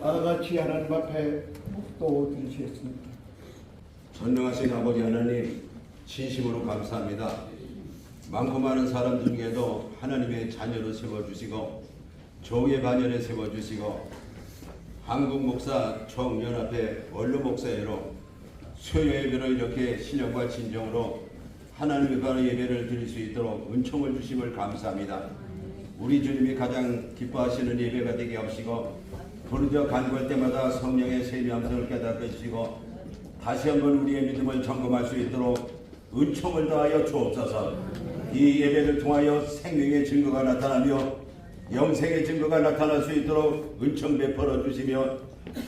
다같이 하나님 앞에 묵도 드리시겠습니다. 전능하신 아버지 하나님, 진심으로 감사합니다. 많고 많은 사람들 중에도 하나님의 자녀로 세워주시고 종의 반열에 세워주시고 한국 목사 총연합회 원로 목사회로 수요 예배로 이렇게 신령과 진정으로 하나님의 바로 예배를 드릴 수 있도록 은총을 주심을 감사합니다. 우리 주님이 가장 기뻐하시는 예배가 되게 하시고 부르짖어 간구할 때마다 성령의 세미 함성을 깨닫게 해주시고 다시 한번 우리의 믿음을 점검할 수 있도록 은총을 다하여 주옵소서. 이 예배를 통하여 생명의 증거가 나타나며 영생의 증거가 나타날 수 있도록 은총 베풀어 주시며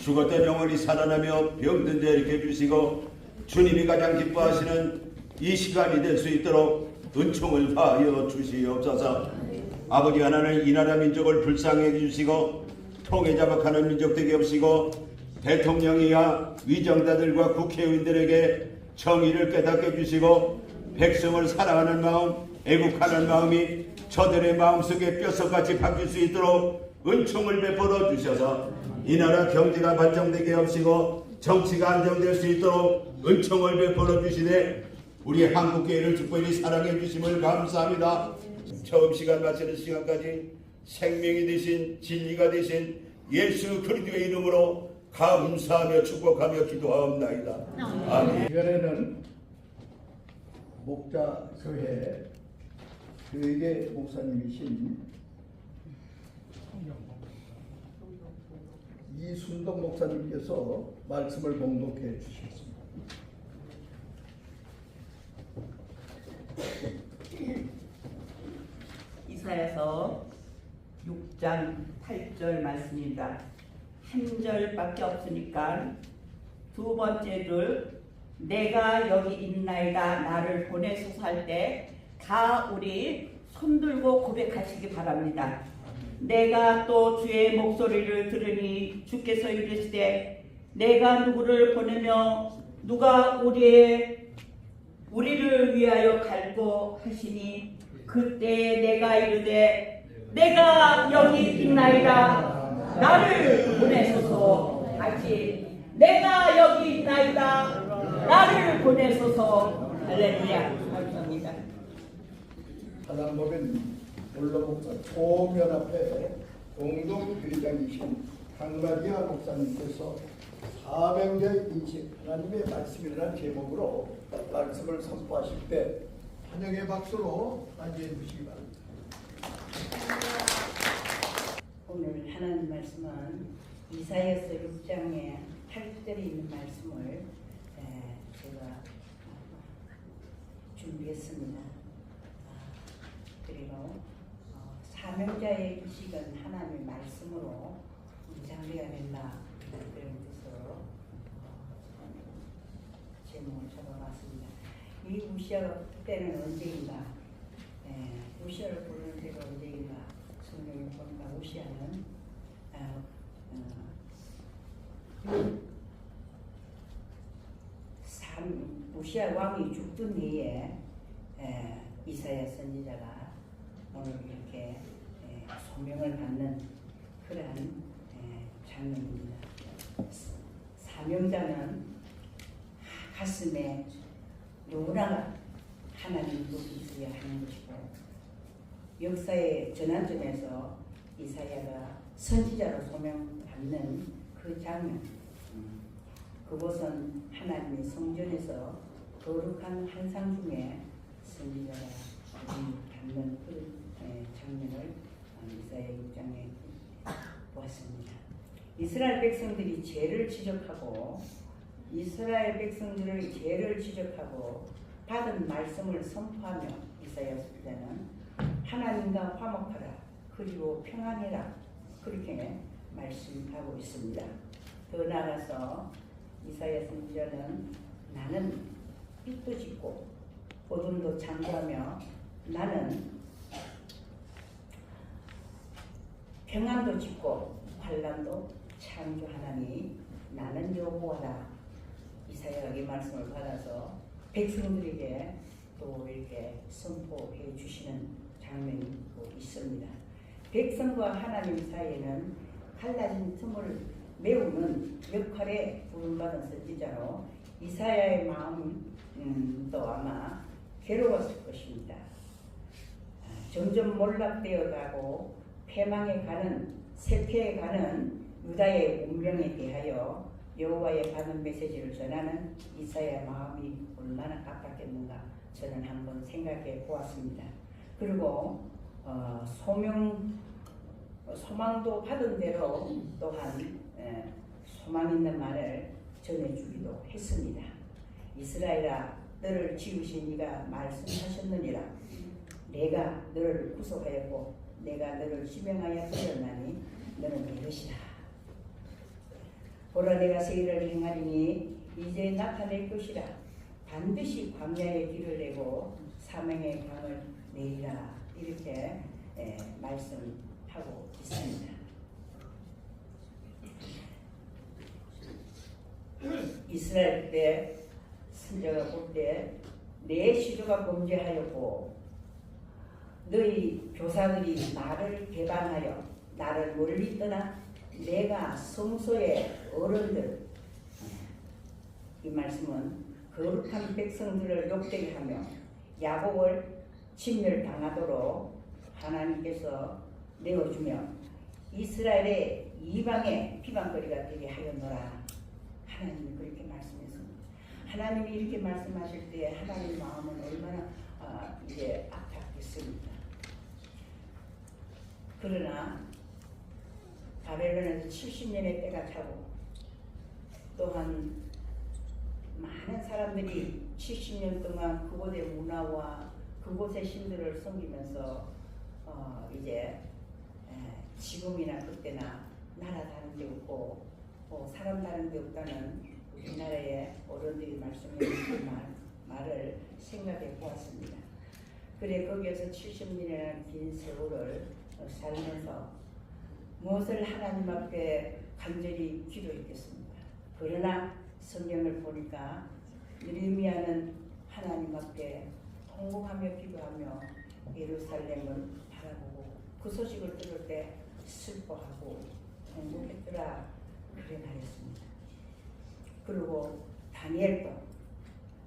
죽었던 영혼이 살아나며 병든 자 일으켜 주시고 주님이 가장 기뻐하시는 이 시간이 될 수 있도록 은총을 다하여 주시옵소서. 아버지 하나님, 이 나라 민족을 불쌍히 해주시고 통해 자박하는 민족 되게 하시고 대통령이야 위정자들과 국회의원들에게 정의를 깨닫게 해주시고 백성을 사랑하는 마음, 애국하는 마음이 저들의 마음속에 뼛속같이 바뀔 수 있도록 은총을 베풀어 주셔서 이 나라 경제가 발전되게 하시고 정치가 안정될 수 있도록 은총을 베풀어 주시되 우리 한국교회를 특별히 사랑해 주심을 감사합니다. 처음 시간 마치는 시간까지 생명이 되신 진리가 되신 예수 그리스도의 이름으로 감사하며 축복하며 기도하옵나이다. 아멘. 이번에는 목자교회 교육의 목사님이신 이순덕 목사님께서 말씀을 봉독해 주시겠습니다. 이사야서 6장 8절 말씀입니다. 한 절밖에 없으니까 두 번째 줄, 내가 여기 있나이다 나를 보내소서 할 때 다 우리 손들고 고백하시기 바랍니다. 내가 또 주의 목소리를 들으니 주께서 이르시되 내가 누구를 보내며 누가 우리를 위하여 갈고 하시니 그때 내가 이르되 내가 여기 있나이다 나를 보내소서 하지. 내가 여기 있나이다 나를 보내소서. 할렐루야. 감사합니다. 하남법인 원로목사 총연합회 공동회장이신 강마리아 목사님께서 사명자의 인식 하나님의 말씀이라는 제목으로 말씀을 선포하실 때 환영의 박수로 맞이해 주시기 바랍니다. 오늘 하나님 말씀은 이사야서 6장에 8절에 있는 말씀을 제가 준비했습니다. 그리고 사명자의 의식은 하나님의 말씀으로 인장되어야 된다 그런 뜻으로 제목을 잡아봤습니다. 이 우시아 때는 언제인가? 우시아를 부르는 때가 언제인가? 성경을 보니까 우시아는 우시아 왕이 죽던 해에 이사야 선지자가 오늘 이렇게 소명을 받는 그러한 장면입니다. 사명자는 가슴에 누구나 하나님 뜻이 있어야 하는 것이고 역사의 전환점에서 이사야가 선지자로 소명받는 그 장면, 그곳은 하나님의 성전에서 거룩한 환상 중에 선지자가 받는 그 장면을 이사야 6장에 보았습니다. 이스라엘 백성들이 죄를 지적하고 받은 말씀을 선포하며 이사야 선지자는 하나님과 화목하라 그리고 평안해라 그렇게 말씀하고 있습니다. 더 나아가서 이사야 선지자는 나는 빛도 짓고 어둠도 창조하며 나는 평안도 짓고 환난도 창조하나니 나는 여호와라. 이사야가 이 말씀을 받아서 백성들에게 또 이렇게 선포해 주시는 장면이 또 있습니다. 백성과 하나님 사이에는 갈라진 틈을 메우는 역할에 부름받은 선지자로 이사야의 마음도 아마 괴로웠을 것입니다. 점점 몰락되어 가고 패망해 가는 쇠퇴해 가는 유다의 운명에 대하여 여호와의 받은 메시지를 전하는 이사야의 마음이 얼마나 가깝겠는가 저는 한번 생각해 보았습니다. 그리고 소망도 받은 대로 또한 소망 있는 말을 전해주기도 했습니다. 이스라엘아, 너를 지으신 이가 말씀하셨느니라. 내가 너를 구속하였고 내가 너를 지명하여 부렸나니 너는 내 것이라. 보라, 내가 새 일을 행하리니 이제 나타낼 것이라. 반드시 광야의 길을 내고 사명의 강을 내리라. 이렇게 말씀하고 있습니다. 이스라엘 때 선자가 볼 때 내 시조가 범죄하였고 너희 교사들이 나를 배반하여 나를 멀리 떠나 내가 성소의 어른들, 이 말씀은 거룩한 백성들을 욕되게 하며 야곱을 진멸당하도록 하나님께서 내어주며 이스라엘의 이방의 비방거리가 되게 하였노라. 하나님이 그렇게 말씀했습니다. 하나님이 이렇게 말씀하실 때 하나님 마음은 얼마나 이제 아팠겠습니까? 그러나 바벨론에서 70년의 때가 차고 또한 많은 사람들이 70년 동안 그곳의 문화와 그곳의 신들을 섬기면서 이제 지금이나 그때나 나라 다른 데 없고 사람 다른 데 없다는 우리나라의 어른들이 말씀해 주신 말을 생각해 보았습니다. 그래 거기에서 70년이라는 긴 세월을 살면서 무엇을 하나님 앞에 간절히 기도했겠습니까? 그러나 성경을 보니까 느헤미야는 하나님 앞에 통곡하며 기도하며 예루살렘을 바라보고 그 소식을 들을 때 슬퍼하고 통곡했더라 그래 말했습니다. 그리고 다니엘도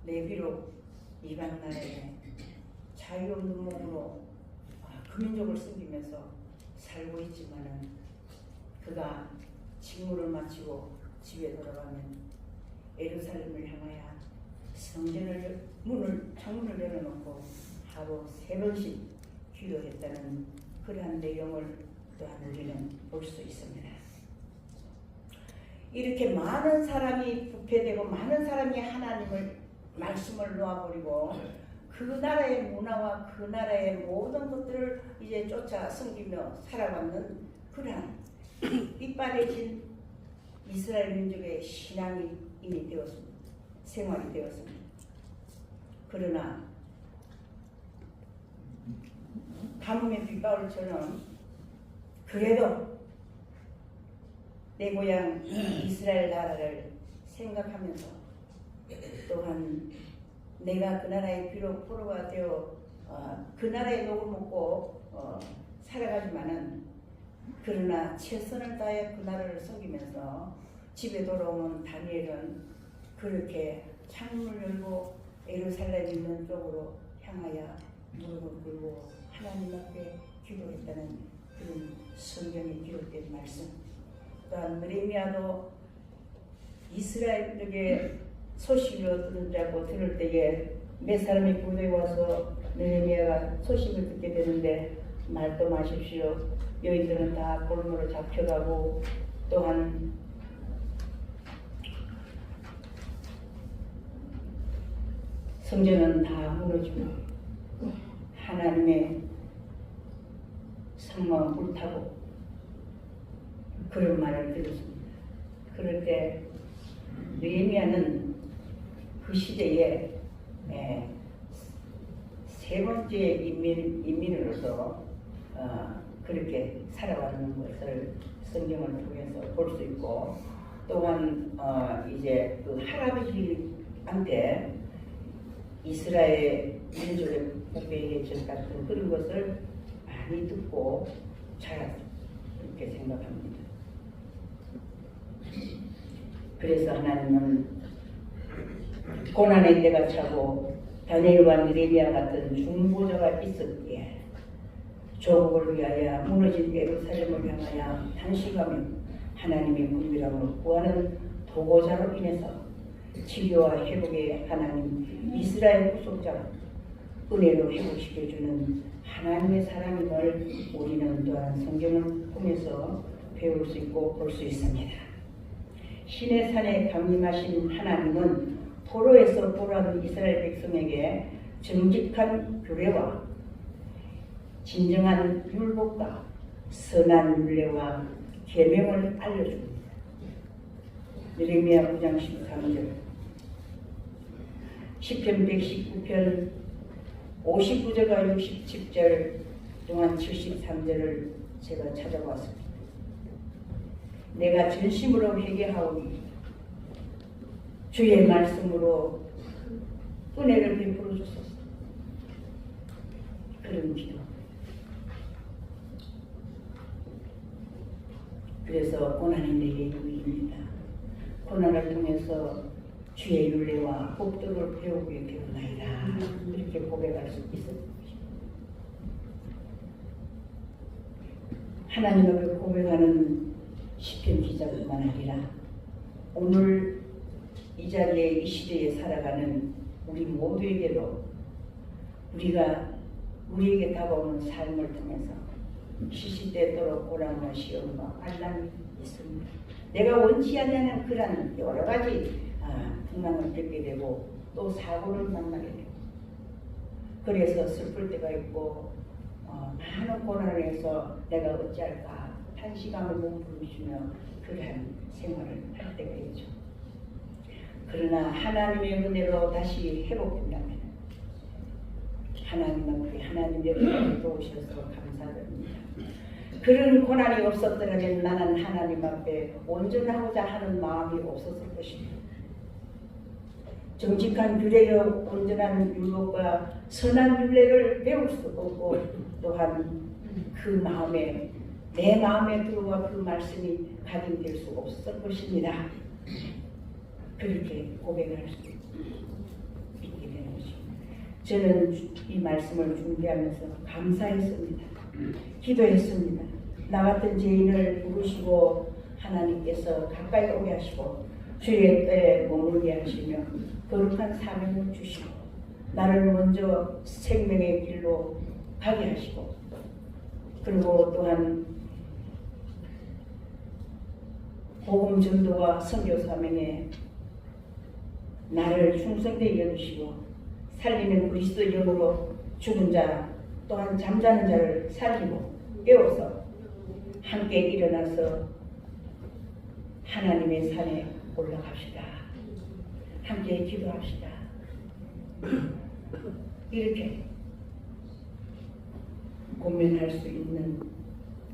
내 비록 이방 나라에 자유 없는 몸으로 그 민족을 섬기면서 살고 있지만은 그가 직무를 마치고 집에 돌아가면 예루살렘을 향하여 성전을 창문을 열어놓고 하루 3번씩 기도했다는 그러한 내용을 또한 우리는 볼 수 있습니다. 이렇게 많은 사람이 부패되고 많은 사람이 하나님을 말씀을 놓아버리고 그 나라의 문화와 그 나라의 모든 것들을 이제 쫓아 섬기며 살아가는 그러한 삐빠레진 이스라엘 민족의 신앙이 이미 되었습니다. 생활이 되었습니다. 그러나 가뭄의 빗방울처럼 그래도 내 고향 이스라엘 나라를 생각하면서 또한 내가 그 나라에 비록 포로가 되어 그 나라의 녹을 먹고 살아가지만은 그러나 최선을 다해 그 나라를 섬기면서 집에 돌아오는 다니엘은 그렇게 창문을 열고 예루살렘 있는 쪽으로 향하여 무릎을 꿇고 하나님 앞에 기도했다는 그런 성경에 기록된 말씀. 또한 느헤미야도 이스라엘에게 소식을 듣자고 들을 때에 몇 사람이 부대에 와서 느헤미야가 소식을 듣게 되는데 말도 마십시오. 여인들은 다 골무로 잡혀가고 또한 성전은 다 무너지고 하나님의 성막은 불타고 그런 말을 들었습니다. 그럴 때 느헤미야는 그 시대에 세 번째 인민으로서 그렇게 살아가는 것을 성경을 통해서 볼 수 있고 또한 이제 그 할아버지한테 이스라엘 민족의 부패의 전 같은 그런 것을 많이 듣고 자랐다 이렇게 생각합니다. 그래서 하나님은 고난의 때가 차고 다니엘과 느헤미야 같은 중보자가 있었기에 조국을 위하여 무너진 예루살렘을 향하여 탄식하며 하나님의 긍휼함을 구하는 도고자로 인해서 치료와 회복의 하나님, 이스라엘 구속자, 은혜로 회복시켜주는 하나님의 사랑임을 우리는 또한 성경을 통해서 배울 수 있고 볼 수 있습니다. 신의 산에 강림하신 하나님은 포로에서 돌아온 이스라엘 백성에게 정직한 규례와 진정한 율법과 선한 율례와 계명을 알려줍니다. 느헤미야 9장 13절, 시편 119편 59절과 60절 동안 73절을 제가 찾아봤습니다. 내가 전심으로 회개하오니 주의 말씀으로 은혜를 베풀어 주소서. 그런 기도. 그래서 고난이 내게 유익입니다. 고난을 통해서 주의 율례와 법도를 배우게 되었나이다. 이렇게 고백할 수 있었습니다. 하나님 앞에 고백하는 시편 기자뿐만 아니라 오늘 이 자리에 이 시대에 살아가는 우리 모두에게도 우리에게 다가오는 삶을 통해서 시시때때로 고난과 시험과 환난이 있습니다. 내가 원치 않는 그런 여러 가지 풍랑을 겪게 되고 또 사고를 만나게 되고 그래서 슬플 때가 있고 많은 고난을 해서 내가 어찌할까 탄식함을 몸부림치며 그러한 생활을 할 때가 있죠. 그러나 하나님의 은혜로 다시 회복된다면 하나님 앞에 하나님의 은혜를 도우셔서 감사드립니다. 그런 고난이 없었더라면 나는 하나님 앞에 온전하고자 하는 마음이 없었을 것입니다. 정직한 규례와 온전한 율법과 선한 율례를 배울 수 없고 또한 그 마음에 내 마음에 들어와 그 말씀이 각인될 수 없을 것입니다. 그렇게 고백할 수 있게 되는 것입니다. 저는 이 말씀을 준비하면서 감사했습니다. 기도했습니다. 나 같은 죄인을 부르시고 하나님께서 가까이 오게 하시고 주의 때에 머물게 하시며 거룩한 사명을 주시고 나를 먼저 생명의 길로 가게 하시고 그리고 또한 복음 전도와 선교 사명에 나를 충성되게 여기시고 살리는 그리스도 영으로 죽은 자 또한 잠자는 자를 살리고 깨워서 함께 일어나서 하나님의 산에 올라갑시다. 함께 기도합시다. 이렇게 고민할 수 있는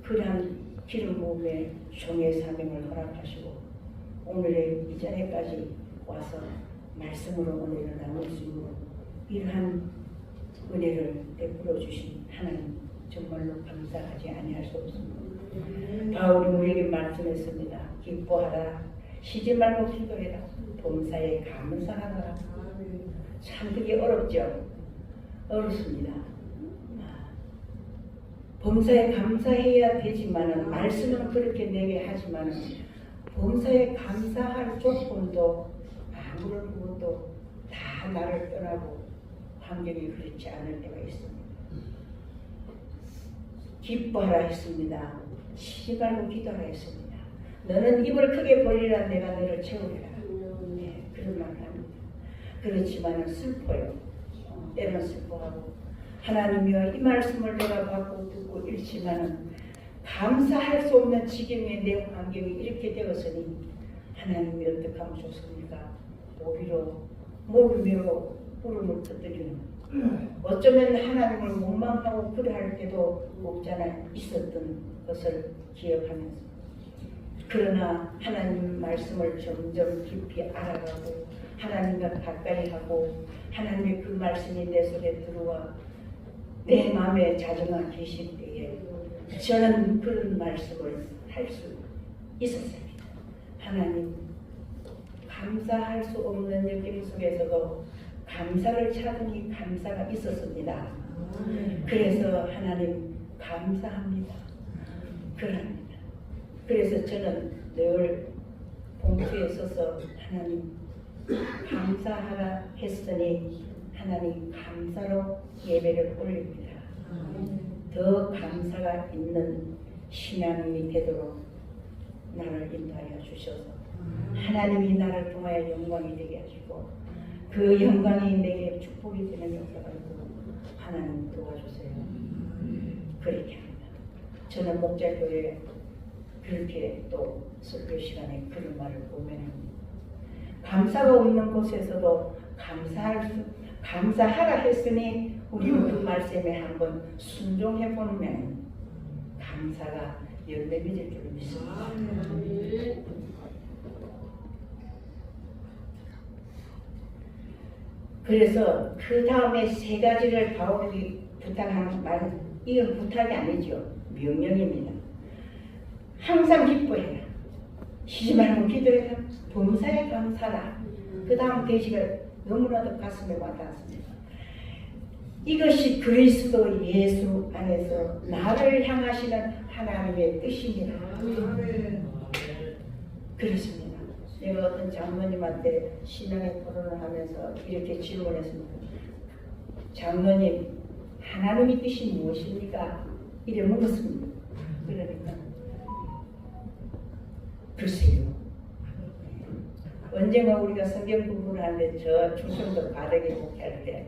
그러한 기름 부음의 종의 사명을 허락하시고 오늘의 이 자리까지 와서 말씀으로 은혜를 나눌 수 있는 이러한 은혜를 베풀어 주신 하나님 정말로 감사하지 아니할 수 없습니다. 바울이 우리에게 말씀했습니다. 기뻐하라, 쉬지 말고 기도해라, 범사에 감사하라. 참 그게 어렵죠? 어렵습니다. 범사에 감사해야 되지만은 말씀은 그렇게 내게 하지만은 범사에 감사할 조건도 아무런 것도 다 나를 떠나고 환경이 그렇지 않을 때가 있습니다. 기뻐하라 했습니다. 쉬지 말고 기도하라 했습니다. 너는 입을 크게 벌리라 내가 너를 채우리라. 네, 그런 말을 합니다. 그렇지만은 슬퍼요. 때는 슬퍼하고 하나님이여 이 말씀을 내가 받고 듣고 읽지만은 감사할 수 없는 지경의 내 환경이 이렇게 되었으니 하나님이 어떻게 하면 좋습니까? 오히려 목을 메고 울음을 터뜨리는 어쩌면 하나님을 원망하고 그러할 때도 없잖아 있었던 것을 기억하면서 그러나 하나님 말씀을 점점 깊이 알아가고 하나님과 가까이 하고 하나님의 그 말씀이 내 속에 들어와 내 마음에 자정하 계실 때에 저는 그런 말씀을 할 수 있었습니다. 하나님 감사할 수 없는 느낌 속에서도 감사를 찾으니 감사가 있었습니다. 그래서 하나님 감사합니다. 그럽니다. 그래서 저는 늘 봉투에 써서 하나님 감사하라 했으니 하나님 감사로 예배를 올립니다. 더 감사가 있는 신앙이 되도록 나를 인도하여 주셔서 하나님이 나를 통하여 영광이 되게 하시고 그 영광이 내게 축복이 되는 역사가 있도록 하나님 도와주세요. 그렇게 합니다. 저는 목자교회에 그렇게 또 설교 시간에 그런 말을 고민합니다. 감사가 없는 곳에서도 감사하라 했으니 우리는 그 말씀에 한번 순종해 보면 감사가 열매 맺을 줄 믿습니다. 그래서 그 다음에 세 가지를 바울이 부탁한 말은 이건 부탁이 아니죠. 명령입니다. 항상 기뻐해라. 쉬지 말고 기도해라. 범사에 감사라. 그 다음 대시가 너무나도 가슴에 와닿았습니다. 이것이 그리스도 예수 안에서 나를 향하시는 하나님의 뜻입니다. 그렇습니다. 내가 어떤 장로님한테 신앙의 토론을 하면서 이렇게 질문했습니다. 장로님, 하나님의 뜻이 무엇입니까? 이래 물었습니다. 그러니까 글쎄요. 언젠가 우리가 성경 공부를 하는데 저 충청도 바닥에 목회할 때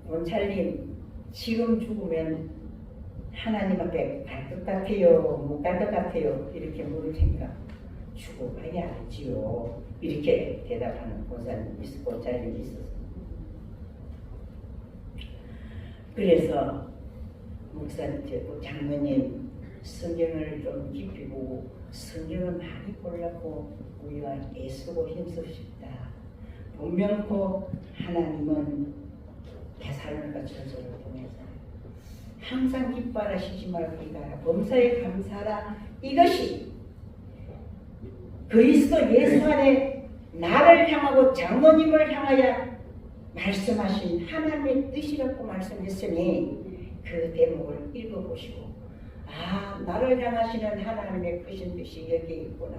원찰님 지금 죽으면 하나님 앞에 갈 것 같아요? 못 갈 것 같아요? 이렇게 물을 테니까 죽어봐야 알지요. 이렇게 대답하는 원찰님이 있었어요. 그래서 목사님, 장로님 성경을 좀 깊이 보고 성경을 많이 보려고 우리가 애쓰고 힘쓰십시다. 분명코 하나님은 데살로니가 전서를 통해서 항상 기뻐하라 쉬지 말고 일하라 범사에 감사하라 이것이 그리스도 예수 안에 나를 향하고 장로님을 향하여 말씀하신 하나님의 뜻이라고 말씀했으니 그 대목을 읽어보시고 나를 향하시는 하나님의 크신 뜻이 여기에 있구나.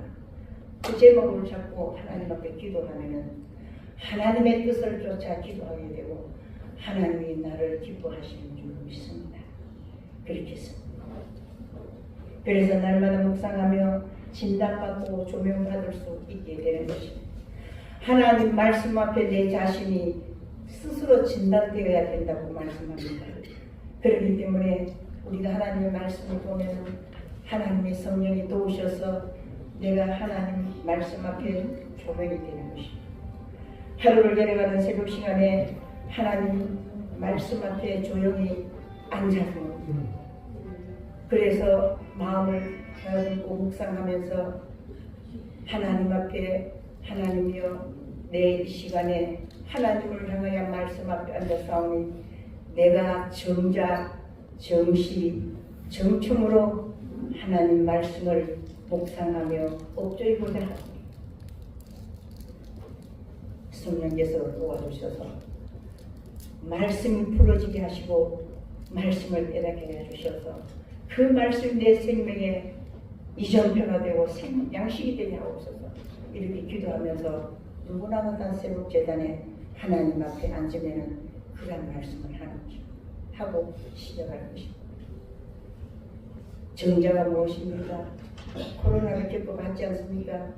그 제목을 잡고 하나님 앞에 기도하면은 하나님의 뜻을 쫓아 기도하게 되고 하나님이 나를 기뻐하시는 줄 믿습니다. 그렇게 했습니다. 그래서 날마다 묵상하며 진단받고 조명받을 수 있게 되는 것입니다. 하나님 말씀 앞에 내 자신이 스스로 진단되어야 된다고 말씀합니다. 그렇기 때문에 우리가 하나님의 말씀을 보면 하나님의 성령이 도우셔서 내가 하나님 말씀 앞에 조명이 되는 것입니다. 하루를 내려가는 새벽 시간에 하나님 말씀 앞에 조용히 앉아서 그래서 마음을 가지고 묵상하면서 하나님 앞에 하나님이여 내 이 시간에 하나님을 향하여 말씀 앞에 앉아사오니 내가 정자, 정시, 정춤으로 하나님 말씀을 묵상하며 엎드려 보자. 성령께서 도와주셔서 말씀이 풀어지게 하시고 말씀을 깨닫게 해주셔서 그 말씀 내 생명에 이전표가 되고 양식이 되게 하옵소서. 이렇게 기도하면서 누구나 못한 새벽 재단에 하나님 앞에 앉으면은 그런 말씀을 하고 시작할 것입니다. 정자가 무엇입니까? 코로나를 겪어봤지 않습니까?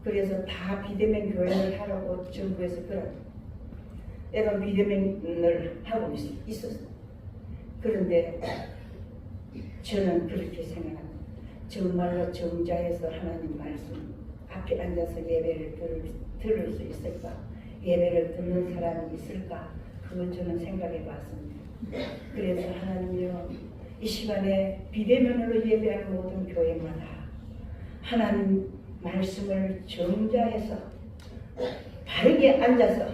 그래서 다 비대면 교회를 하라고 정부에서 그런 때론 비대면을 하고 있었어요. 그런데 저는 그렇게 생각합니다. 정말로 정자에서 하나님 말씀 앞에 앉아서 예배를 들을 수 있을까? 예배를 듣는 사람이 있을까? 그건 저는 생각해 봤습니다. 그래서 하나님이여 이 시간에 비대면으로 예배하는 모든 교회마다 하나님 말씀을 정자해서 바르게 앉아서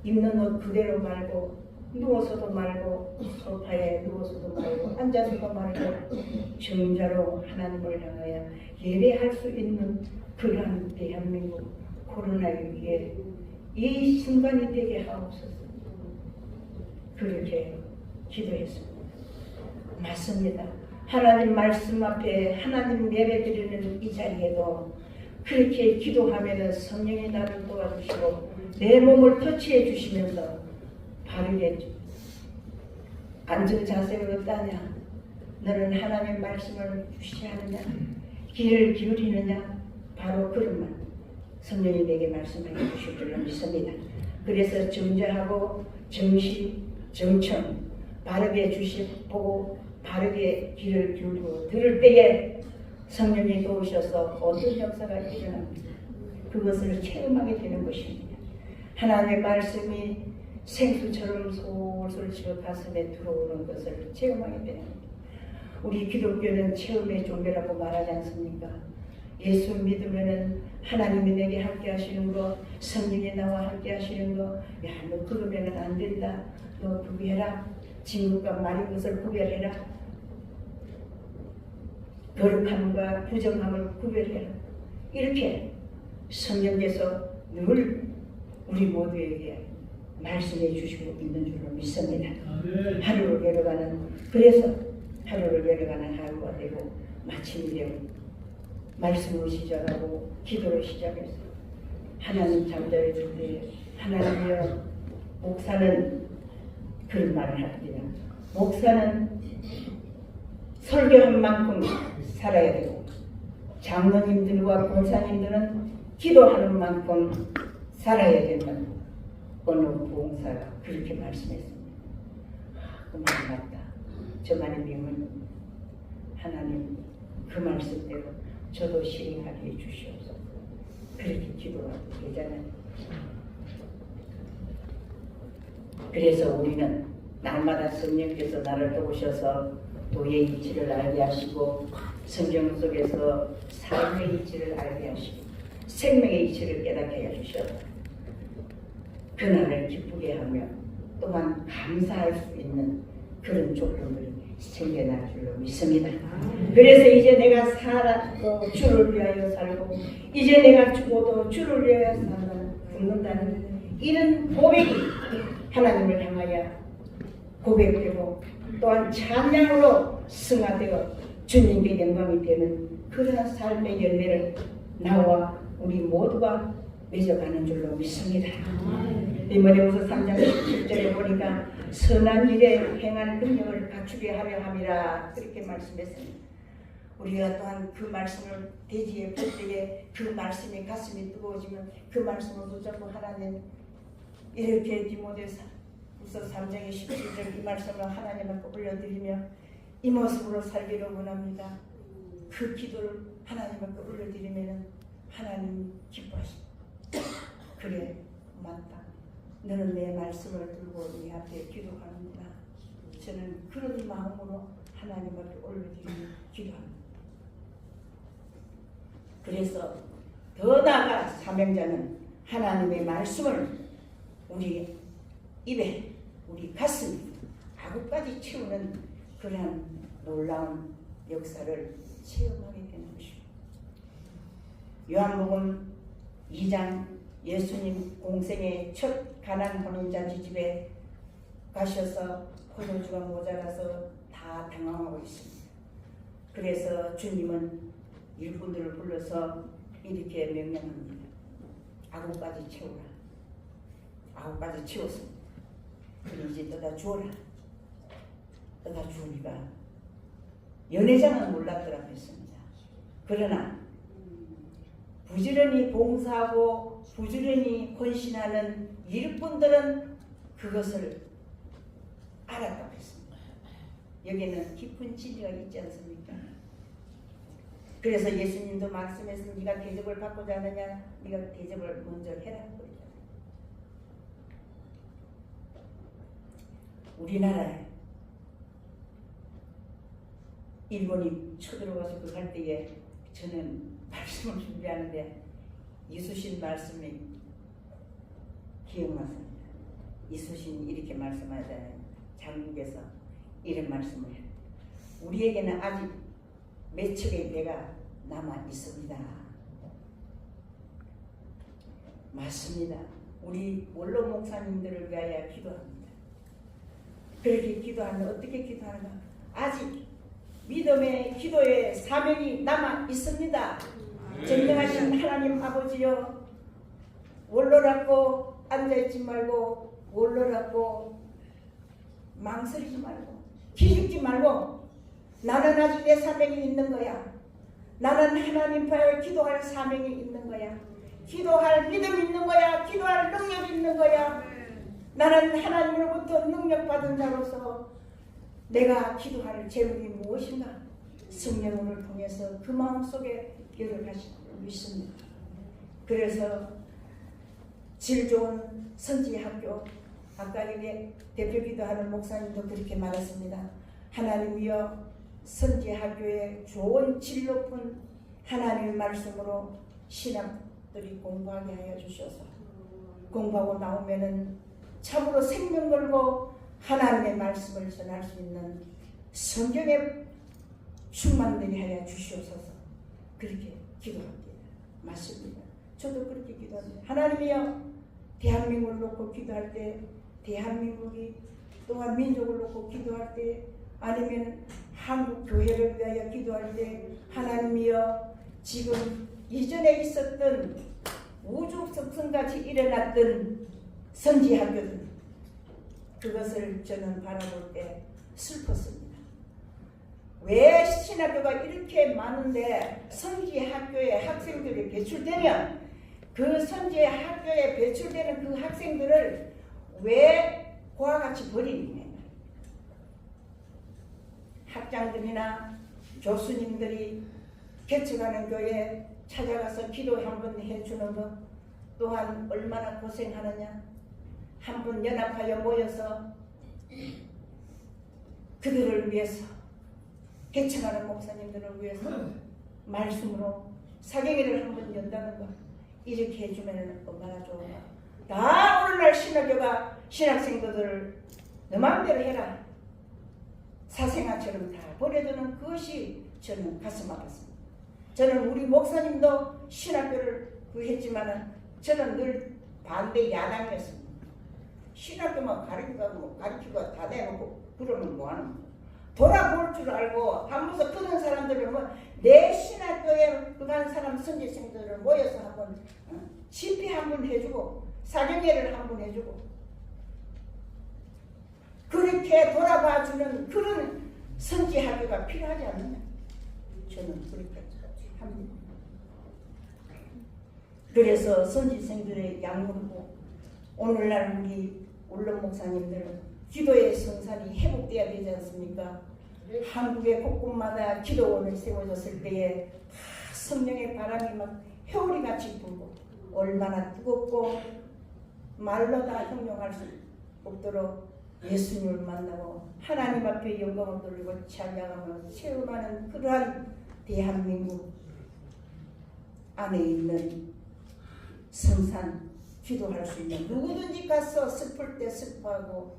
입는 옷 그대로 말고 누워서도 말고 소파에 누워서도 말고 앉아서도 말고 정자로 하나님을 향하여 예배할 수 있는 그러한 대한민국 코로나 위기에 이 순간이 되게 하옵소서. 그렇게 기도했습니다. 맞습니다. 하나님 말씀 앞에 하나님 예배 드리는 이 자리에도 그렇게 기도하면 성령이 나를 도와주시고 내 몸을 터치해 주시면서 바르게 앉은 자세가 어떠냐? 너는 하나님의 말씀을 주시하느냐? 귀를 기울이느냐? 바로 그런 성령이 내게 말씀해 주실 줄로 믿습니다. 그래서 정죄하고 정시, 정청 바르게 보고 바르게 귀를 기울이고 들을 때에 성령이 도우셔서 어떤 역사가 일어납니다. 그것을 체험하게 되는 것입니다. 하나님의 말씀이 생수처럼 솔솔 치어 가슴에 들어오는 것을 체험하게 됩니다. 우리 기독교는 체험의 종교라고 말하지 않습니까? 예수 믿으면은 하나님이 내게 함께 하시는 거, 성령이 나와 함께 하시는 거, 야, 너 그러면은 안 된다. 너 구비해라. 진국과 마린 것을 구별해라. 거룩함과 부정함을 구별해라. 이렇게 성령께서 늘 우리 모두에게 말씀해 주시고 있는 줄로 믿습니다. 하루를 그래서 하루를 내려가는 하루가 되고 마침이 되고 말씀으로 시작하고 기도로 시작해서 하나님 잠자리 줄 때 하나님이여, 목사는 그런 말을 합니다. 목사는 설교한 만큼 살아야 되고 장로님들과 권사님들은 기도하는 만큼 살아야 된다고 어느 봉사가 그렇게 말씀했습니다. 그 말이 맞다. 저 말의 명은 하나님 그 말씀대로 저도 실행하게 해주시옵소서. 그렇게 기도하고 되잖아요. 그래서 우리는 날마다 성령께서 나를 도우셔서 도의 이치를 알게 하시고 성경 속에서 삶의 이치를 알게 하시고 생명의 이치를 깨닫게 해주셔서 그날을 기쁘게 하며 또한 감사할 수 있는 그런 조건들이 생겨날 줄로 믿습니다. 그래서 이제 내가 살아도 주를 위하여 살고 이제 내가 죽어도 주를 위하여 죽는다는 이런 고백이 하나님을 향하여 고백되고 또한 찬양으로 승화되어 주님께 영광이 되는 그러한 삶의 열매를 나와 우리 모두가 맺어가는 줄로 믿습니다. 디모데후서 3장 17절에 보니까 선한 일에 행한 능력을 갖추게 하려 함이라 그렇게 말씀했습니다. 우리가 또한 그 말씀을 대지에 볼 때에 그 말씀이 가슴이 뜨거워지면 그 말씀을 붙잡고 하나님 이렇게 디모데후서 3장의 17절 이 말씀을 하나님께 올려드리며 이 모습으로 살기를 원합니다. 그 기도를 하나님께 올려드리면 하나님 기뻐하십니다. 그래 맞다. 너는 내 말씀을 들고 네 앞에 기도하는구나. 저는 그런 마음으로 하나님 앞에 올려드리며 기도합니다. 그래서 더 나아가 사명자는 하나님의 말씀을 우리 입에 우리 가슴 아구까지 채우는 그러한 놀라운 역사를 체험하게 되는 것입니다. 요한복음 2장 예수님 공생의 첫 가난 혼인잔치 집에 가셔서 포도주가 모자라서 다 당황하고 있습니다. 그래서 주님은 일꾼들을 불러서 이렇게 명령합니다. 아구까지 채우라. 아구까지 채웠습니다. 그럼 이제 떠다 주어라. 떠다 주니까 연회장은 몰랐더라 했습니다. 그러나 부지런히 봉사하고 부지런히 헌신하는 일꾼들은 그것을 알았다고 했습니다. 여기는 깊은 진리가 있지 않습니까? 그래서 예수님도 말씀해서 네가 대접을 받고자 하느냐 네가 대접을 먼저 해라. 우리나라에 일본이 쳐들어와서 그 할 때에 저는 말씀을 준비하는데 이수신 말씀이 기억났습니다. 이수신이 이렇게 말씀하잖아요. 장국에서 이런 말씀을 해요. 우리에게는 아직 몇 척의 배가 남아 있습니다. 맞습니다. 우리 원로 목사님들을 위하여 기도합니다. 그렇게 기도하면 어떻게 기도하는가? 아직 믿음의 기도의 사명이 남아 있습니다. 전능하신 하나님 아버지여, 원로라고 앉아있지 말고, 원로라고 망설이지 말고, 기죽지 말고, 나는 아직 내 사명이 있는 거야. 나는 하나님 앞에 기도할 사명이 있는 거야. 기도할 믿음이 있는 거야. 기도할 능력이 있는 거야. 나는 하나님으로부터 능력받은 자로서 내가 기도할 제목이 무엇인가? 성령을 통해서 그 마음속에 열어가시고 있습니다. 그래서 질 좋은 선지학교, 아까 여기 대표 기도하는 목사님도 그렇게 말했습니다. 하나님이여, 선지학교에 좋은 질 높은 하나님의 말씀으로 신학들이 공부하게 하여 주셔서 공부하고 나오면은 참으로 생명 걸고 하나님의 말씀을 전할 수 있는 성경의 충만되게 하여 주시옵소서. 그렇게 기도합니다. 맞습니다. 저도 그렇게 기도합니다. 하나님이여, 대한민국을 놓고 기도할 때, 대한민국이 또한 민족을 놓고 기도할 때, 아니면 한국 교회를 위하여 기도할 때, 하나님이여, 지금 이전에 있었던 우주 석성같이 일어났던 선지학교들, 그것을 저는 바라볼 때 슬펐습니다. 왜 신학교가 이렇게 많은데 선지학교에 학생들이 배출되면 그 선지학교에 배출되는 그 학생들을 왜 고아같이 버리느냐. 학장들이나 교수님들이 개척하는 교회에 찾아가서 기도 한번 해주는 것 또한 얼마나 고생하느냐. 한번 연합하여 모여서 그들을 위해서, 개척하는 목사님들을 위해서 말씀으로 사경회를 한번 연다는 것, 이렇게 해주면 얼마나 좋은가. 다 오늘날 신학교가 신학생들을 너 마음대로 해라, 사생아처럼 다 버려두는 그것이 저는 가슴 아팠습니다. 저는 우리 목사님도 신학교를 했지만 저는 늘 반대 야당이었습니다. 신학교만 가르치고 다 내놓고 그러면 뭐하는 거야. 돌아볼 줄 알고 한번서 그런 사람들을 내 신학교에 그간 사람 선지생들을 모여서 한번 집회 한번 해주고 사경회를 한번 해주고 그렇게 돌아봐주는 그런 선지학교가 필요하지 않느냐. 저는 그렇게 합니다. 그래서 선지생들의 양무르고 오늘날 우리 원로 목사님들 기도의 성산이 회복돼야 되지 않습니까? 한국의 곳곳마다 기도원을 세워졌을 때에 다 성령의 바람이 막 회오리같이 불고 얼마나 뜨겁고 말로 다 형용할 수 없도록 예수님을 만나고 하나님 앞에 영광을 돌리고 찬양하며 체험하는 그러한 대한민국 안에 있는 성산, 기도할 수 있는, 누구든지 가서 슬플 때 슬퍼하고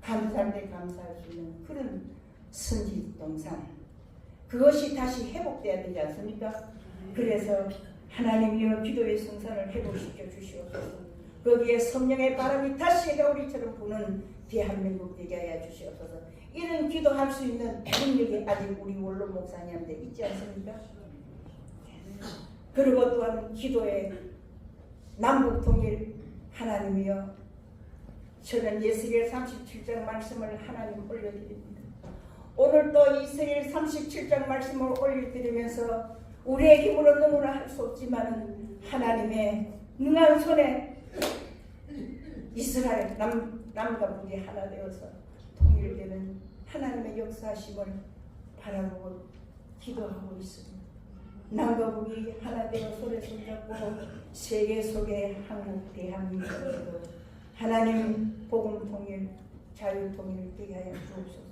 감사할 때 감사할 수 있는 그런 선지동산, 그것이 다시 회복돼야 되지 않습니까? 그래서 하나님이여 기도의 성산을 회복시켜 주시옵소서. 거기에 성령의 바람이 다시 회오리처럼 부는 대한민국 되게 하여 주시옵소서. 이런 기도할 수 있는 능력이 아직 우리 원로 목사님한테 있지 않습니까? 그리고 또한 기도의 남북통일, 하나님이여 저는 예수겔 37장 말씀을 하나님 올려드립니다. 오늘 또 이스라엘 37장 말씀을 올려드리면서 우리의 힘으로 너무나 할 수 없지만 하나님의 능한 손에 이스라엘 남과 북이 하나 되어서 통일되는 하나님의 역사심을 바라보고 기도하고 있습니다. 남과 북이 하나 되어 손에 손잡고 세계 속에 한국 대한민국으로 하나님 복음 통일, 자유 통일 되게 하여 주옵소서.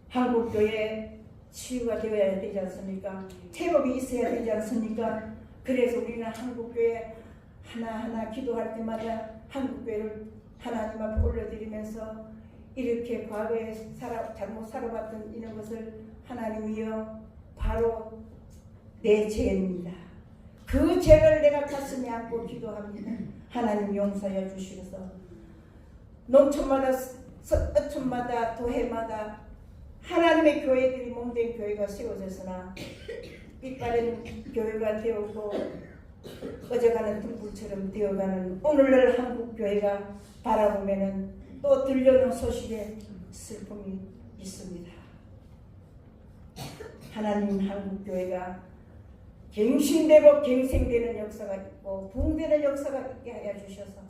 한국교회 치유가 되어야 되지 않습니까? 회복이 있어야 되지 않습니까? 그래서 우리는 한국교회 하나하나 기도할 때마다 한국교회를 하나님 앞에 올려드리면서 이렇게 과거에 잘못 살아왔던 이런 것을 하나님이여 바로 내 죄입니다. 그 죄를 내가 가슴에 안고 기도합니다. 하나님 용서해 주시옵소서. 농촌마다 어촌마다 도해마다 하나님의 교회들이 몸된 교회가 세워졌으나 빛바랜 교회가 되었고 어져가는 등불처럼 되어가는 오늘날 한국 교회가 바라보면은 또 들려오는 소식에 슬픔이 있습니다. 하나님 한국 교회가 갱신되고 갱생되는 역사가 있고 붕대는 역사가 있게 하여 주셔서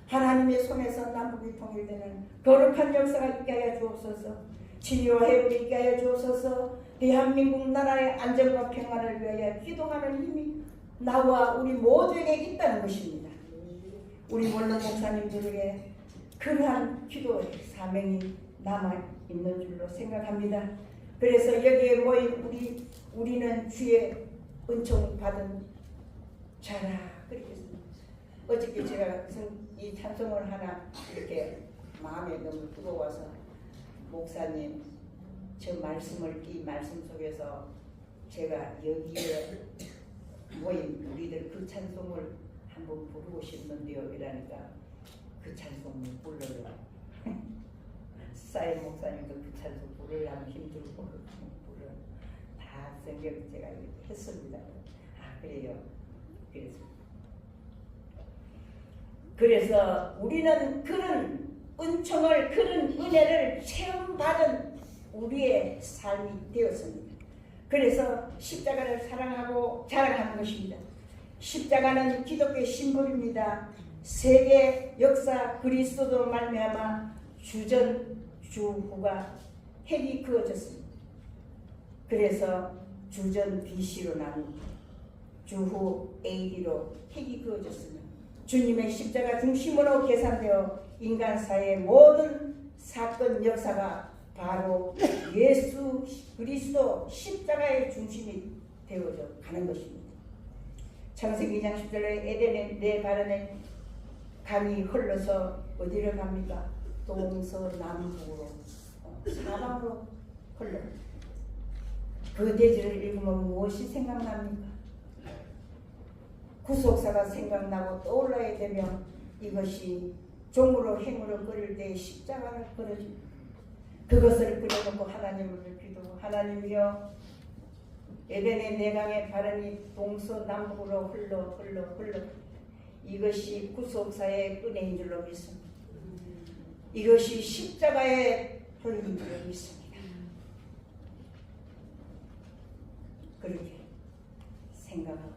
하나님의 손에서 남북이 통일되는 거룩한 역사가 있게 하여 주옵소서. 치유와 회복이 있게 하여 주옵소서. 대한민국 나라의 안전과 평안을 위하여 기도하는 힘이 나와 우리 모두에게 있다는 것입니다. 우리 원로 목사님들에게 그러한 기도 사명이 남아있는 줄로 생각합니다. 그래서 여기에 모인 우리는 주의 은총 받은 자라 그렇겠습니다. 어저께 제가 이 찬송을 하나 이렇게 마음에 너무 뜨거워서 목사님 저 말씀을 이 말씀 속에서 제가 여기에 모인 우리들 그 찬송을 한번 부르고 싶는데요 이러니까 그 찬송을 불러요. 사인 목사님도 그 찬송 부르려면 힘들고 불러 다 성경 제가 했습니다. 아 그래요. 그래서 우리는 그런 은총을 그런 은혜를 체험받은 우리의 삶이 되었습니다. 그래서 십자가를 사랑하고 자랑하는 것입니다. 십자가는 기독교의 심볼입니다. 세계 역사 그리스도로 말미암아 주전 주후가 핵이 그어졌습니다. 그래서 주전 BC로 나누고 주후 AD로 핵이 그어졌습니다. 주님의 십자가 중심으로 계산되어 인간사의 모든 사건 역사가 바로 예수 그리스도 십자가의 중심이 되어져 가는 것입니다. 창세기 2장 10절에 에덴의 내 발안에 강이 흘러서 어디를 갑니까? 동서남북으로 사방으로 흘러. 그 대지를 읽으면 무엇이 생각납니까? 구속사가 생각나고 떠올라야 되면 이것이 종으로 행으로 끓일 때 십자가를 걸어줍니다. 그것을 그려놓고 하나님을 기도하고 하나님이여 에덴의 내강의 바람이 동서남북으로 흘러 이것이 구속사의 은혜인 줄로 믿습니다. 이것이 십자가의 흘린 줄로 믿습니다. 그렇게 생각하고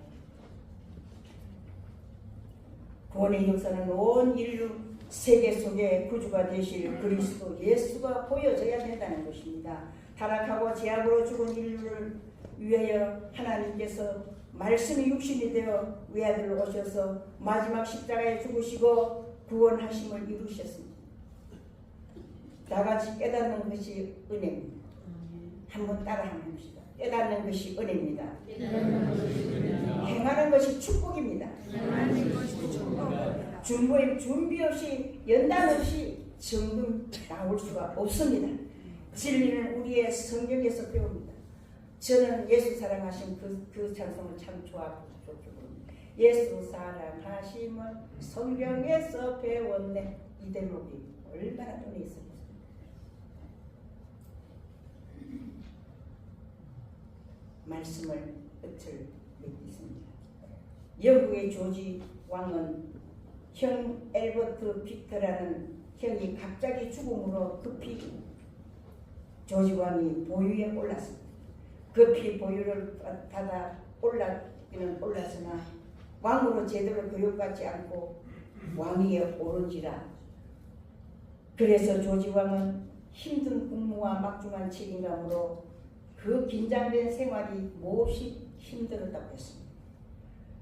구원의 역사는 온 인류 세계 속에 구주가 되실 그리스도 예수가 보여져야 된다는 것입니다. 타락하고 죄악으로 죽은 인류를 위하여 하나님께서 말씀이 육신이 되어 외아들로 오셔서 마지막 십자가에 죽으시고 구원하심을 이루셨습니다. 다같이 깨닫는 것이 은혜입니다. 한번 따라하면 합시다. 깨닫는 것이 은혜입니다. 행하는 것이 축복입니다. 준비 없이 연단 없이 정금 나올 수가 없습니다. 진리는 우리의 성경에서 배웁니다. 저는 예수 사랑하신 그 찬송을 참 좋아하고 부릅니다. 예수 사랑하심은 성경에서 배웠네. 이 대목이 얼마나 눈에 있습니다. 말씀을 끝을 맺겠습니다. 영국의 조지 왕은 형 엘버트 빅터라는 형이 갑자기 죽음으로 급히 조지 왕이 보유에 올랐습니다. 급히 보유를 받아 올라기는 올랐으나 왕으로 제대로 교육받지 않고 왕위에 오른지라. 그래서 조지 왕은 힘든 국무와 막중한 책임감으로 그 긴장된 생활이 몹시 힘들었다고 했습니다.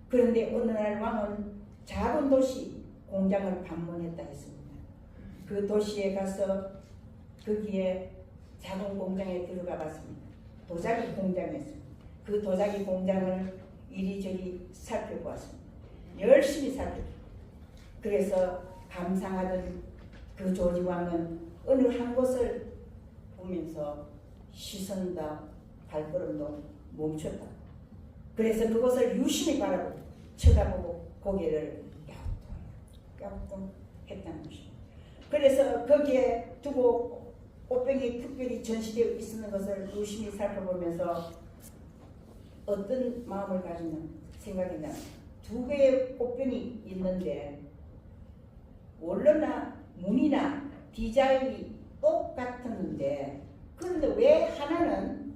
그런데 어느 날 왕은 작은 도시 공장을 방문했다 했습니다. 그 도시에 가서 거기에 작은 공장에 들어가 봤습니다. 도자기 공장이었습니다. 그 도자기 공장을 이리저리 살펴보았습니다. 열심히 살펴보았습니다. 그래서 감상하던 그 조지왕은 어느 한 곳을 보면서 시선도 발걸음도 멈췄다. 그래서 그것을 유심히 바라보고 쳐다보고 고개를 갸우뚱 했다는 것입니다. 그래서 거기에 두고 꽃병이 특별히 전시되어 있는 것을 유심히 살펴보면서 어떤 마음을 가지냐 생각했냐면, 두 개의 꽃병이 있는데 원료나 무늬나 디자인이 똑같았는데, 그런데 왜 하나는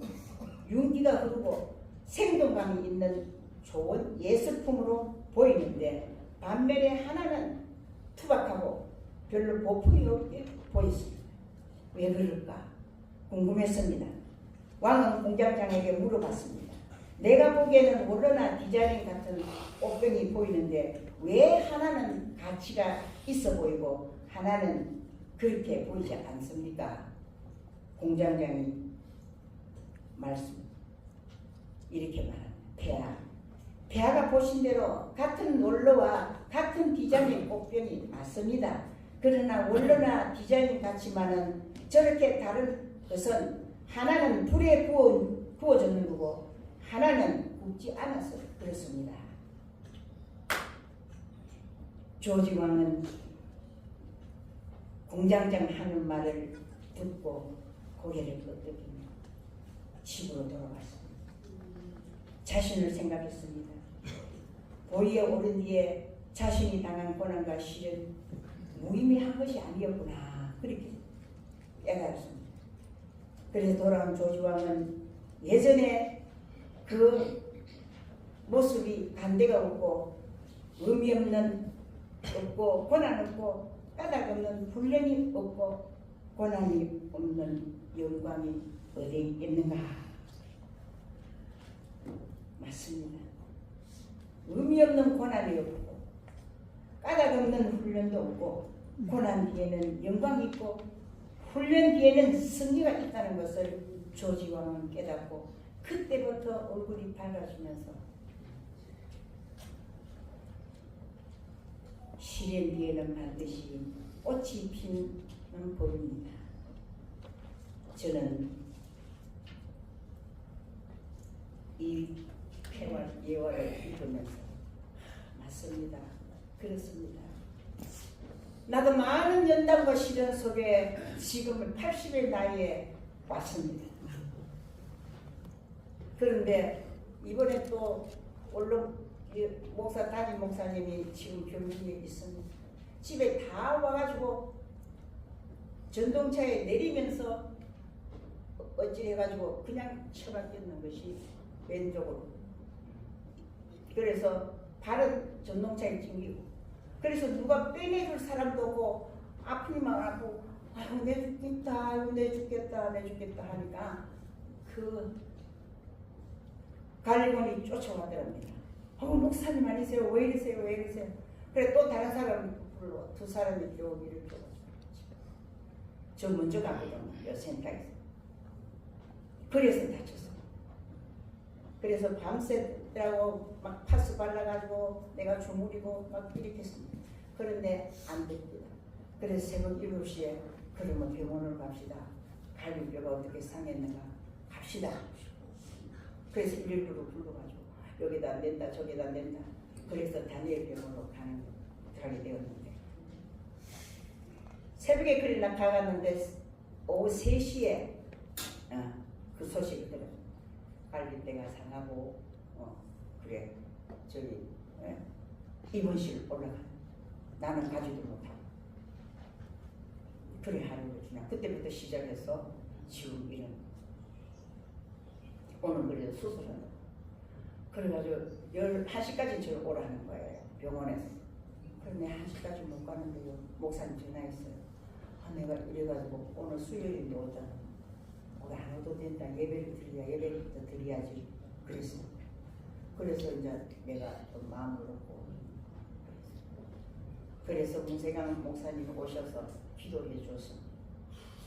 윤기가 흐르고 생동감이 있는 좋은 예술품으로 보이는데 반면에 하나는 투박하고 별로 보품이 없게 보였습니다. 왜 그럴까 궁금했습니다. 왕은 공장장에게 물어봤습니다. 내가 보기에는 원료나 디자인 같은 꽃병이 보이는데 왜 하나는 가치가 있어 보이고 하나는 그렇게 보이지 않습니까? 공장장이 말씀 이렇게 말합니다. 폐하가 보신 대로 같은 원료와 같은 디자인의 꽃병이 맞습니다. 그러나 원료나 디자인 같지만은 저렇게 다른 것은 하나는 불에 구워졌는 거고 하나는 굽지 않아서 그렇습니다. 조지 왕은 공장장 하는 말을 듣고 고개를 끄덕이며 집으로 돌아갔습니다. 자신을 생각했습니다. 보위에 오른 뒤에 자신이 당한 고난과 시련 무의미한 것이 아니었구나, 그렇게 깨달았습니다. 그래서 돌아온 조지왕은 예전에 그 모습이 간대가 없고 의미 없고 고난 없고 까닭 없는 훈련이 없고 고난이 없는 영광이 어디 있는가? 맞습니다. 의미 없는 고난이 없고 까닭 없는 훈련도 없고 고난 뒤에는 영광이 있고 훈련 뒤에는 승리가 있다는 것을 조지왕은 깨닫고 그때부터 얼굴이 밝아지면서 시련 뒤에는 반드시 꽃이 피는 법입니다. 저는 이 폐활 예화를 읽으면서 맞습니다. 그렇습니다. 나도 많은 연단과 시련 속에 지금은 80의 나이에 왔습니다. 그런데 이번에 또 원로 담임 목사님이 지금 교민에 있습니다. 집에 다 와가지고 전동차에 내리면서 어찌해가지고 그냥 처박혔는 것이 왼쪽으로. 그래서 발은 전동차에 찡기고, 그래서 누가 빼내줄 사람도 없고 아프기만 하고 아유 내 죽겠다, 아유 내 죽겠다 하니까 그 관리관이 쫓아와더랍니다. 목사님 아니세요? 왜 이러세요? 그래 또 다른 사람 불러, 두 사람이 쭉 이렇게 저 먼저 가거든요, 센터에서. 그래서 다쳤어요. 그래서 밤새라고 막 파스 발라가지고 내가 주무리고 막 이렇게 했습니다. 그런데 안 됩니다. 그래서 새벽 7시에 그러면 병원으로 갑시다. 갈비뼈가 어떻게 상했는가 갑시다. 그래서 119로 불러가지고 여기다 안 된다 저기다 안 된다. 그래서 다니엘 병원으로 가게 되었는데 새벽에 그리 나가갔는데 오후 3시에 그 소식을 들어요. 갈비뼈가 상하고 그래 저기 입원실 올라가. 나는 가지도 못하고 그래 하루를 지나 그때부터 시작해서 지금 이런 오늘 그래도 수술한다. 그래가지고 1시까지 저를 오라는 거예요, 병원에서. 그런데 1시까지 못 가는데요, 목사님 전화했어요. 내가 이래가지고 오늘 수요일인데 오잖아. 오늘 안 오도 된다. 예배부터 드려야지. 그랬어. 그래서 이제 내가 좀 마음을 놓고 그래서 문세강 목사님이 오셔서 기도해 줘서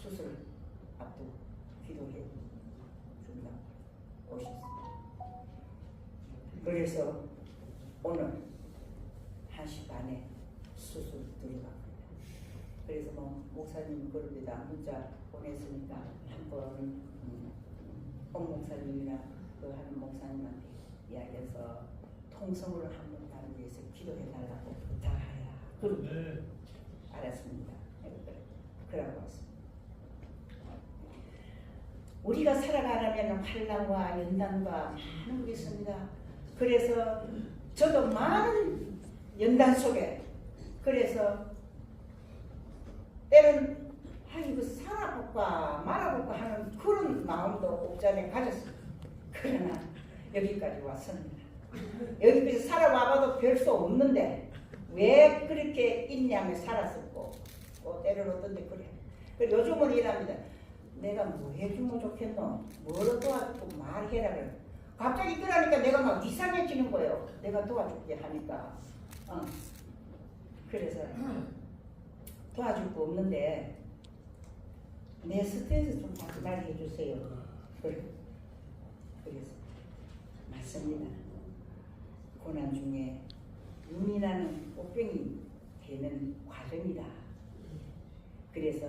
수술 앞두고 기도해 준다고 오셨어요. 그래서 오늘 1시 반에 수술 들어갑니다. 그래서 뭐 목사님 그룹에다 문자 보냈으니까 한번 홍 목사님이나 그 한 목사님한테 이야기해서 통성으로 한번 나를 위해서 기도해달라고 부탁하라. 그룹 알았습니다. 그러고 왔습니다. 우리가 살아가려면 환난과 연단과 많은 게 있습니다. 그래서 저도 많은 연단 속에 그래서 때는 이거 살아볼까 말아볼까 하는 그런 마음도 옥전에 가졌습니다. 그러나 여기까지 왔습니다. 여기까지 살아와봐도 별 수 없는데 왜 그렇게 인양에 살았었고 때로는 어떤데 그래. 그리고 요즘은 이랍니다. 내가 뭐 해주면 좋겠노? 뭐로 도와주고 말해라 그래. 갑자기 그러니까 내가 막 이상해지는 거예요. 내가 도와줄게 하니까. 그래서 도와줄 거 없는데 내 스트레스 좀 받게 해주세요. 그래서 맞습니다. 고난 중에 눈이 나는 꽃병이 되는 과정이다. 그래서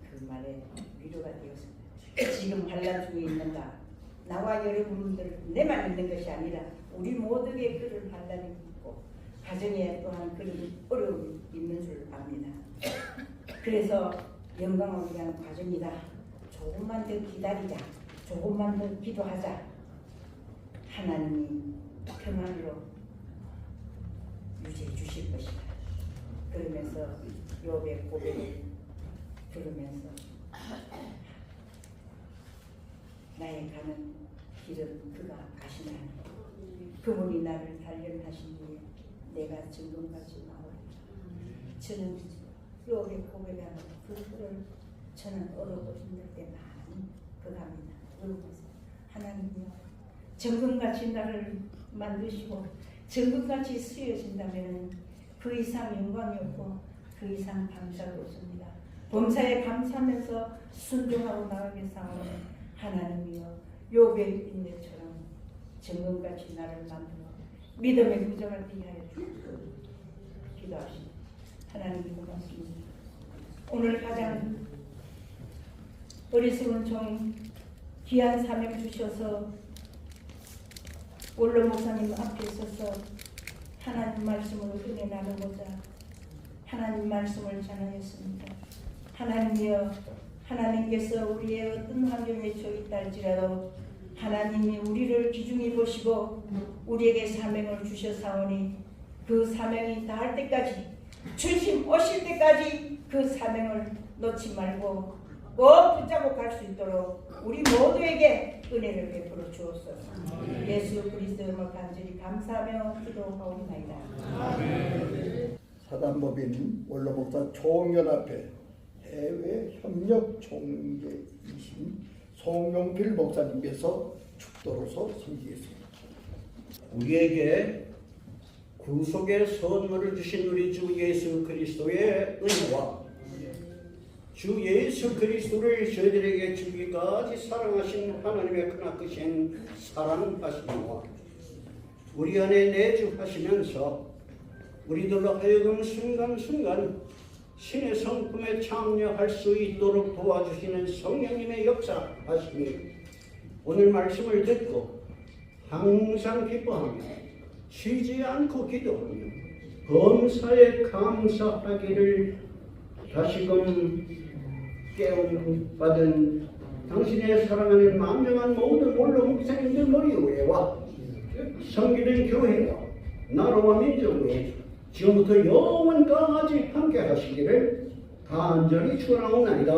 그 말에 위로가 되었습니다. 지금 환난 중에 있는가? 나와 여러분들 내만 있는 것이 아니라 우리 모두에게 그런 환난이 있고 가정에 또한 그런 어려움이 있는 줄 압니다. 그래서 영광을 위한 과정이다. 조금만 더 기다리자. 조금만 더 기도하자. 하나님이 평안으로 유지해 주실 것이다. 그러면서 욥의 고백을 들으면서 나의 가는 길은 그가 아시나니 그분이 나를 단련하신 후에 내가 증거같이 나오리라. 저는 욥의 고백하는 그거를 저는 얻어보신 때 많이 그갑니다. 그러면서 하나님이여 정금같이 나를 만드시고 정금같이 쓰여진다면 그 이상 영광이 없고 그 이상 감사가 없습니다. 범사에 감사하면서 순종하고 나가게 사오는 하나님이여 욥의 인내처럼 정금같이 나를 만들어 믿음의 부정을 비하여 주옵소서. 기도하십니다. 하나님 고맙습니다. 오늘 가장 어리석은 종 귀한 사명 주셔서 원로 목사님 앞에 서서 하나님 말씀으로 은혜 나누고자 하나님 말씀을 전하였습니다. 하나님이여 하나님께서 우리의 어떤 환경에 처했다 할지라도 하나님이 우리를 귀중히 보시고 우리에게 사명을 주셨사오니 그 사명이 다할 때까지 주님 오실 때까지 그 사명을 놓지 말고 꼭 붙잡고 갈 수 있도록 우리 모두에게 은혜를 베풀어 주옵소서. 예수 그리스도의 이름으로 간절히 감사하며 기도하옵나이다. 사단법인 원로목사 총연합회 해외 협력 총재이신 송용필 목사님께서 축도로서 섬기겠습니다. 우리에게 구속의 선물을 주신 우리 주 예수 그리스도의 은혜와 주 예수 그리스도를 저희들에게 주기까지 사랑하신 하나님의 크나크신 사랑하심과 우리 안에 내주하시면서 우리들로 하여금 순간순간 신의 성품에 참여할 수 있도록 도와주시는 성령님의 역사하심이 오늘 말씀을 듣고 항상 기뻐하며 쉬지 않고 기도하며 범사에 감사하기를 다시금 깨움받은 당신의 사랑하는 만명한 모든 원로 목사님들 머리 위에와 섬기는 교회와 나라와 민족 위에 지금부터 영원까지 함께 하시기를 간절히 축원하옵나이다.